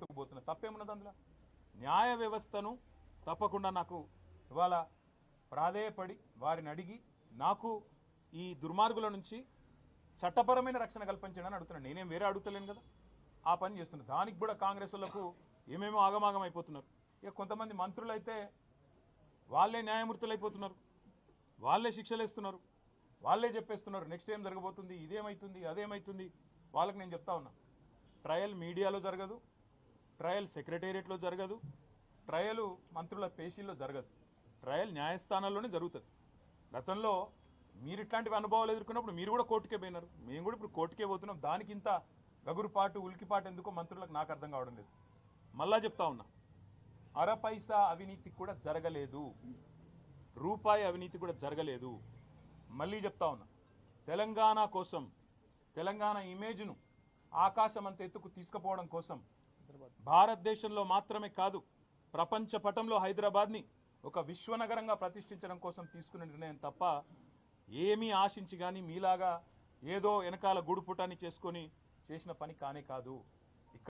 పోతున్నా తప్పేమున్నది అందులో న్యాయ వ్యవస్థను తప్పకుండా నాకు ఇవాళ ప్రాధేయపడి వారిని అడిగి నాకు ఈ దుర్మార్గుల నుంచి చట్టపరమైన రక్షణ కల్పించండి అని అడుగుతున్నాను. నేనేం వేరే అడుగుతలేను కదా, ఆ పని చేస్తున్నాను. దానికి కూడా కాంగ్రెస్ వాళ్ళకు ఏమేమో ఆగమాగం అయిపోతున్నారు. ఇక కొంతమంది మంత్రులు అయితే వాళ్ళే న్యాయమూర్తులు అయిపోతున్నారు, వాళ్ళే శిక్షలు వేస్తున్నారు, వాళ్ళే చెప్పేస్తున్నారు నెక్స్ట్ ఏం జరగబోతుంది, ఇదేమవుతుంది అదేమవుతుంది. వాళ్ళకి నేను చెప్తా ఉన్నా, ట్రయల్ మీడియాలో జరగదు, ట్రయల్ సెక్రటేరియట్లో జరగదు, ట్రయల్ మంత్రుల పేషీల్లో జరగదు, ట్రయల్ న్యాయస్థానాల్లోనే జరుగుతుంది. గతంలో మీరు ఇట్లాంటివి అనుభవాలు ఎదుర్కొన్నప్పుడు మీరు కూడా కోర్టుకే పోయినారు, మేము కూడా ఇప్పుడు కోర్టుకే పోతున్నాం. దానికి ఇంత గగురుపాటు ఉలికిపాటు ఎందుకో మంత్రులకు నాకు అర్థం కావడం లేదు. మళ్ళా చెప్తా ఉన్నా, అర పైసా అవినీతి కూడా జరగలేదు, రూపాయి అవినీతి కూడా జరగలేదు. మళ్ళీ చెప్తా ఉన్నా, తెలంగాణ కోసం, తెలంగాణ ఇమేజ్ను ఆకాశం అంత ఎత్తుకు తీసుకుపోవడం కోసం భారతదేశంలో మాత్రమే కాదు ప్రపంచ పటంలో హైదరాబాద్ని ఒక విశ్వనగరంగా ప్రతిష్ఠించడం కోసం తీసుకున్న నిర్ణయం తప్ప ఏమీ ఆశించి కానీ మీలాగా ఏదో వెనకాల గూడుపుటాన్ని చేసుకొని చేసిన పని కానే కాదు.